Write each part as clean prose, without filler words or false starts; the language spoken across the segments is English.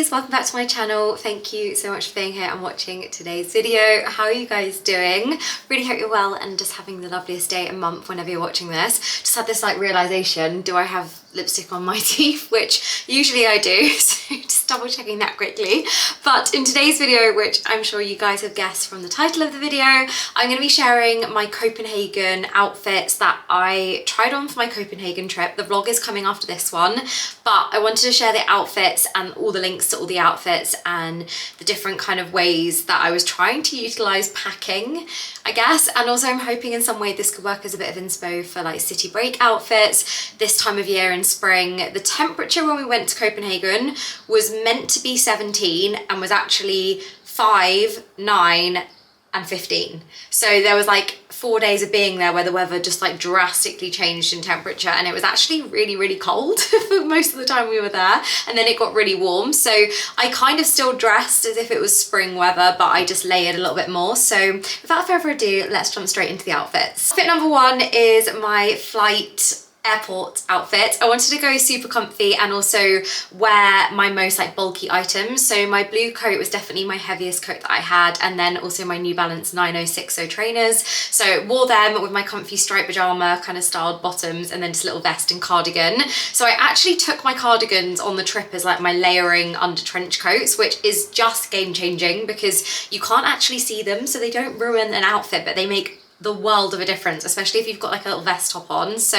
lovelies, welcome back to my channel. Thank you so much for being here and watching today's video. How are you guys doing? Really hope you're well and just having the loveliest day and month whenever you're watching this. Just had this like realization, do I have lipstick on my teeth? Which usually I do, so just double checking that quickly. But in today's video, which I'm sure you guys have guessed from the title of the video, I'm going to be sharing my Copenhagen outfits that I tried on for my Copenhagen trip. The vlog is coming after this one, but I wanted to share the outfits and all the links to all the outfits and the different kind of ways that I was trying to utilize packing, I guess. And also I'm hoping in some way this could work as a bit of inspo for like city break outfits this time of year in spring. The temperature when we went to Copenhagen was meant to be 17 and was actually 5, 9 and 15. So there was like 4 days of being there where the weather just like drastically changed in temperature, and it was actually really cold for most of the time we were there, and then it got really warm. So I kind of still dressed as if it was spring weather, but I just layered a little bit more. So without further ado, let's jump straight into the outfits. Outfit number one is my flight airport outfit. I wanted to go super comfy and also wear my most like bulky items. So my blue coat was definitely my heaviest coat that I had, and then also my New Balance 9060 trainers. So wore them with my comfy striped pajama kind of styled bottoms, and then just a little vest and cardigan. So I actually took my cardigans on the trip as like my layering under trench coats, which is just game changing because you can't actually see them, so they don't ruin an outfit, but they make the world of a difference, especially if you've got like a little vest top on. So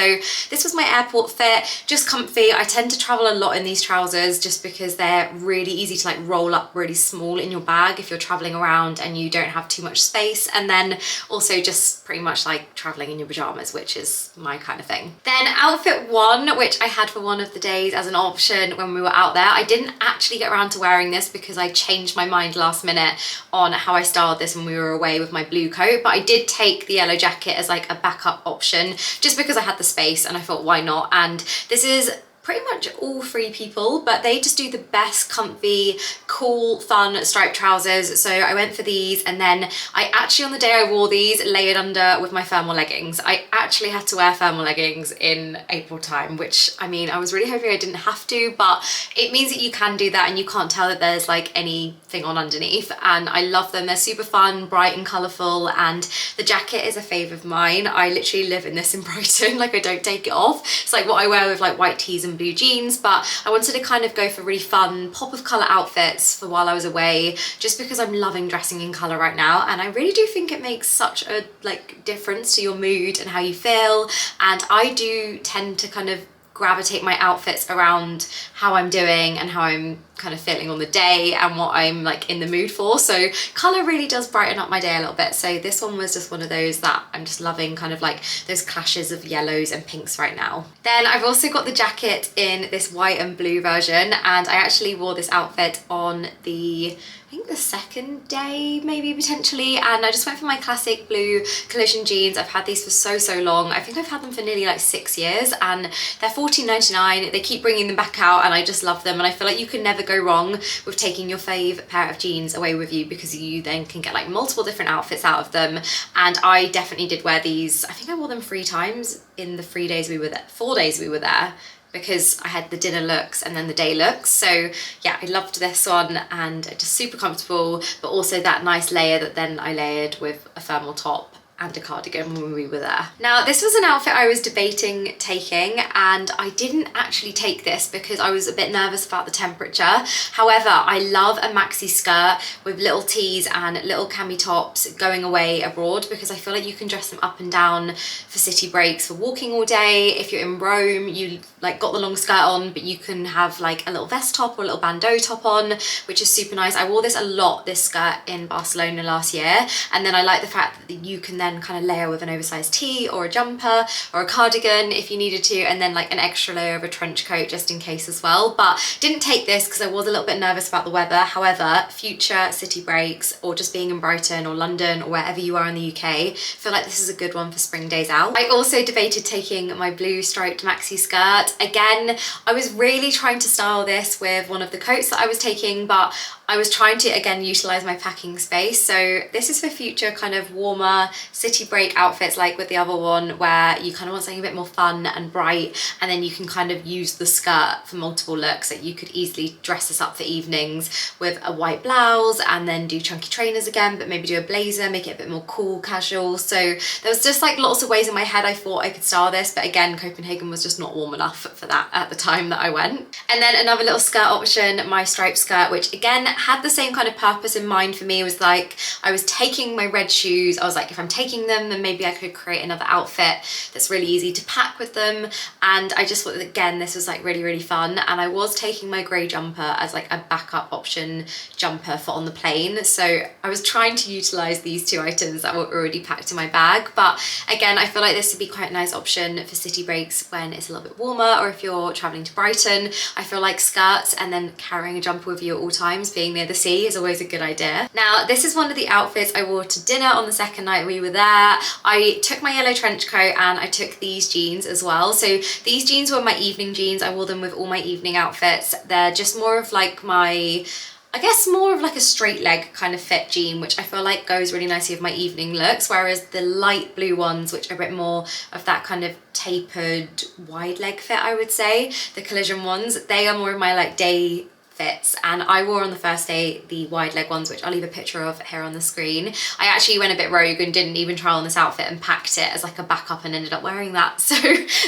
this was my airport fit, just comfy. I tend to travel a lot in these trousers just because they're really easy to like roll up really small in your bag if you're traveling around and you don't have too much space, and then also just pretty much like traveling in your pajamas, which is my kind of thing. Then outfit one, which I had for one of the days as an option when we were out there. I didn't actually get around to wearing this because I changed my mind last minute on how I styled this when we were away with my blue coat, but I did take the yellow jacket as like a backup option just because I had the space and I thought why not. And this is pretty much all Free People, but they just do the best comfy cool fun striped trousers. So I went for these, and then I actually on the day I wore these layered under with my thermal leggings. I actually had to wear thermal leggings in April time, which I mean I was really hoping I didn't have to, but it means that you can do that and you can't tell that there's like anything on underneath, and I love them. They're super fun, bright and colourful, and the jacket is a fave of mine. I literally live in this in Brighton, like I don't take it off. It's like what I wear with like white tees and blue jeans, but I wanted to kind of go for really fun pop of colour outfits for while I was away, just because I'm loving dressing in colour right now, and I really do think it makes such a like difference to your mood and how you feel. And I do tend to kind of gravitate my outfits around how I'm doing and how I'm kind of feeling on the day and what I'm like in the mood for. So colour really does brighten up my day a little bit. So this one was just one of those that I'm just loving, kind of like those clashes of yellows and pinks right now. Then I've also got the jacket in this white and blue version, and I actually wore this outfit on I think the second day maybe potentially, and I just went for my classic blue collision jeans. I've had these for so long. I think I've had them for nearly like 6 years, and they're $14.99. They keep bringing them back out and I just love them, and I feel like you can never go wrong with taking your fave pair of jeans away with you because you then can get like multiple different outfits out of them. And I definitely did wear these. I think I wore them 3 times in the 4 days we were there, because I had the dinner looks and then the day looks. So yeah, I loved this one, and just super comfortable, but also that nice layer that then I layered with a thermal top and a cardigan when we were there. Now this was an outfit I was debating taking, and I didn't actually take this because I was a bit nervous about the temperature. However, I love a maxi skirt with little tees and little cami tops going away abroad, because I feel like you can dress them up and down for city breaks, for walking all day. If you're in Rome, you like got the long skirt on, but you can have like a little vest top or a little bandeau top on, which is super nice. I wore this a lot, this skirt, in Barcelona last year, and then I like the fact that you can then kind of layer with an oversized tee or a jumper or a cardigan if you needed to, and then like an extra layer of a trench coat just in case as well. But didn't take this because I was a little bit nervous about the weather. However, future city breaks or just being in Brighton or London or wherever you are in the UK, I feel like this is a good one for spring days out. I also debated taking my blue striped maxi skirt. Again, I was really trying to style this with one of the coats that I was taking, but I was trying to again utilize my packing space. So this is for future kind of warmer city break outfits, like with the other one, where you kind of want something a bit more fun and bright, and then you can kind of use the skirt for multiple looks. That you could easily dress this up for evenings with a white blouse and then do chunky trainers again, but maybe do a blazer, make it a bit more cool, casual. So there was just like lots of ways in my head I thought I could style this, but again, Copenhagen was just not warm enough for that at the time that I went. And then another little skirt option, my striped skirt, which again had the same kind of purpose in mind for me. It was like I was taking my red shoes, I was like, if I'm taking them, then maybe I could create another outfit that's really easy to pack with them. And I just thought that again, this was like really, really fun. And I was taking my grey jumper as like a backup option jumper for on the plane. So I was trying to utilize these two items that were already packed in my bag. But again, I feel like this would be quite a nice option for city breaks when it's a little bit warmer, or if you're traveling to Brighton. I feel like skirts and then carrying a jumper with you at all times, being near the sea, is always a good idea. Now, this is one of the outfits I wore to dinner on the second night we were there. I took my yellow trench coat and I took these jeans as well. So these jeans were my evening jeans. I wore them with all my evening outfits. They're just more of like my, I guess more of like a straight leg kind of fit jean, which I feel like goes really nicely with my evening looks, whereas the light blue ones, which are a bit more of that kind of tapered wide leg fit, I would say, the collision ones, they are more of my like day fits. And I wore on the first day the wide leg ones, which I'll leave a picture of here on the screen. I actually went a bit rogue and didn't even try on this outfit and packed it as like a backup and ended up wearing that. So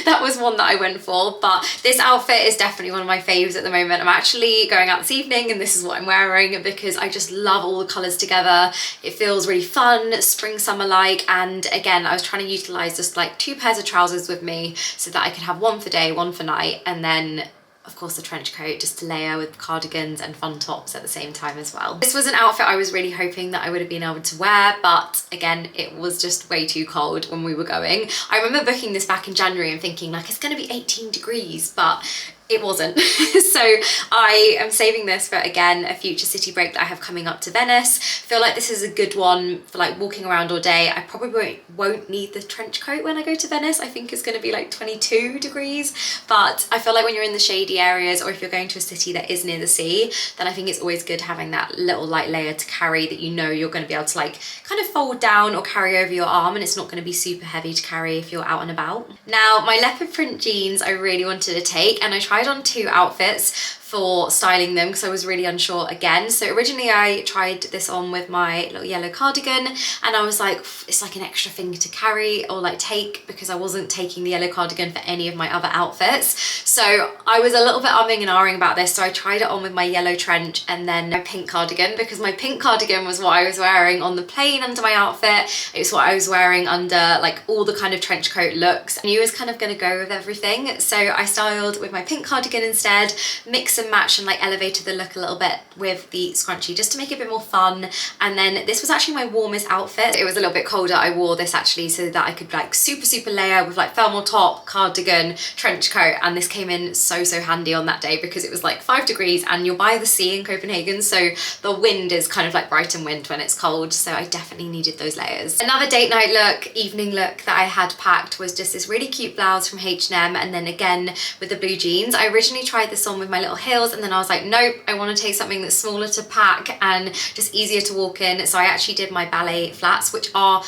that was one that I went for. But this outfit is definitely one of my faves at the moment. I'm actually going out this evening and this is what I'm wearing because I just love all the colours together. It feels really fun, spring summer like. And again, I was trying to utilise just like 2 pairs of trousers with me so that I could have one for day, one for night, and then of course the trench coat just to layer with cardigans and fun tops at the same time as well. This was an outfit I was really hoping that I would have been able to wear, but again, it was just way too cold when we were going. I remember booking this back in January and thinking like, it's gonna be 18 degrees, but it wasn't. So I am saving this for, again, a future city break that I have coming up to Venice. I feel like this is a good one for like walking around all day. I probably won't need the trench coat when I go to Venice. I think it's going to be like 22 degrees, but I feel like when you're in the shady areas, or if you're going to a city that is near the sea, then I think it's always good having that little light layer to carry that you know you're going to be able to like kind of fold down or carry over your arm, and it's not going to be super heavy to carry if you're out and about. Now, my leopard print jeans I really wanted to take, and I tried on 2 outfits for styling them because I was really unsure again. So originally I tried this on with my little yellow cardigan and I was like, it's like an extra thing to carry or like take, because I wasn't taking the yellow cardigan for any of my other outfits. So I was a little bit umming and ahhing about this. So I tried it on with my yellow trench and then my pink cardigan, because my pink cardigan was what I was wearing on the plane under my outfit. It was what I was wearing under like all the kind of trench coat looks. I knew it was kind of going to go with everything. So I styled with my pink cardigan instead, mixed and matched and like elevated the look a little bit with the scrunchie just to make it a bit more fun. And then this was actually my warmest outfit. It was a little bit colder. I wore this actually so that I could like super layer with like thermal top, cardigan, trench coat, and this came in so handy on that day because it was like 5 degrees and you're by the sea in Copenhagen, so the wind is kind of like Brighton wind when it's cold, so I definitely needed those layers. Another date night look, evening look that I had packed was just this really cute blouse from H&M, and then again with the blue jeans. I originally tried this on with my little heels, and then I was like, nope, I want to take something that's smaller to pack and just easier to walk in. So I actually did my ballet flats, which are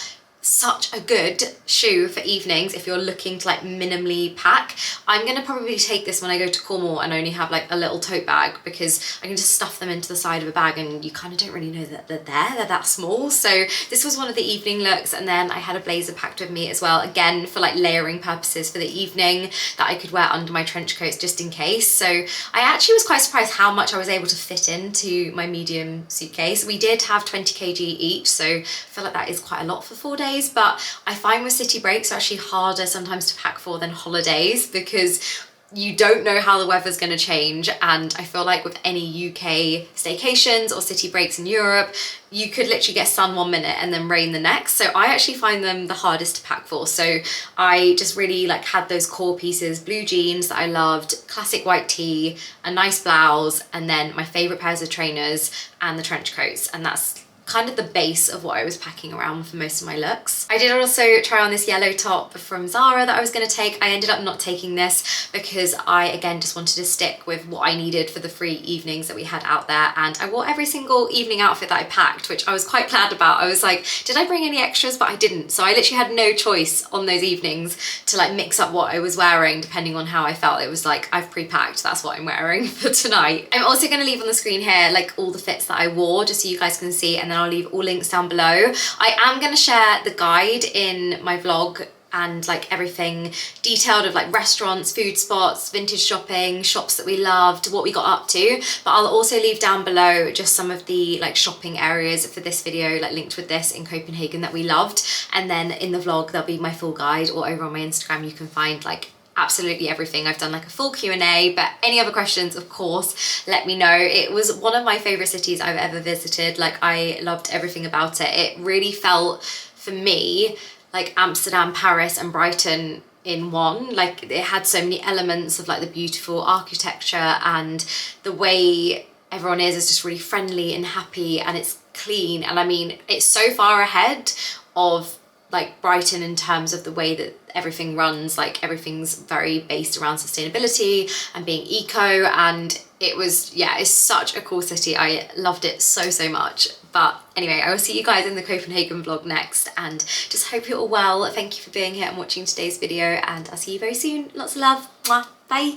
such a good shoe for evenings if you're looking to like minimally pack. I'm gonna probably take this when I go to Cornwall and only have like a little tote bag, because I can just stuff them into the side of a bag and you kind of don't really know that they're there, they're that small. So this was one of the evening looks, and then I had a blazer packed with me as well, again for like layering purposes for the evening that I could wear under my trench coats just in case. So I actually was quite surprised how much I was able to fit into my medium suitcase. We did have 20 kg each, so I feel like that is quite a lot for 4 days. But I find with city breaks are actually harder sometimes to pack for than holidays, because you don't know how the weather's going to change. And I feel like with any UK staycations or city breaks in Europe, you could literally get sun 1 minute and then rain the next. So I actually find them the hardest to pack for. So I just really like had those core pieces, blue jeans that I loved, classic white tee, a nice blouse, and then my favorite pairs of trainers and the trench coats. And that's kind of the base of what I was packing around for most of my looks. I did also try on this yellow top from Zara that I was going to take. I ended up not taking this because I, again, just wanted to stick with what I needed for the 3 evenings that we had out there, and I wore every single evening outfit that I packed, which I was quite glad about. I was like, did I bring any extras? But I didn't, so I literally had no choice on those evenings to like mix up what I was wearing depending on how I felt. It was like, I've pre-packed, that's what I'm wearing for tonight. I'm also going to leave on the screen here like all the fits that I wore just so you guys can see, and then I'll leave all links down below. I am going to share the guide in my vlog and like everything detailed of like restaurants, food spots, vintage shopping, shops that we loved, what we got up to. But I'll also leave down below just some of the like shopping areas for this video, like linked with this in Copenhagen that we loved. And then in the vlog, there'll be my full guide, or over on my Instagram, you can find like absolutely everything. I've done like a full Q&A, but any other questions, of course, let me know. It was one of my favorite cities I've ever visited. Like I loved everything about it. It really felt for me like Amsterdam, Paris and Brighton in one. Like it had so many elements of like the beautiful architecture, and the way everyone is just really friendly and happy, and it's clean. And I mean, it's so far ahead of like Brighton in terms of the way that everything runs. Like everything's very based around sustainability and being eco, and it was, yeah, it's such a cool city. I loved it so much. But anyway, I will see you guys in the Copenhagen vlog next, and just hope you're all well. Thank you for being here and watching today's video, and I'll see you very soon. Lots of love. Mwah. Bye.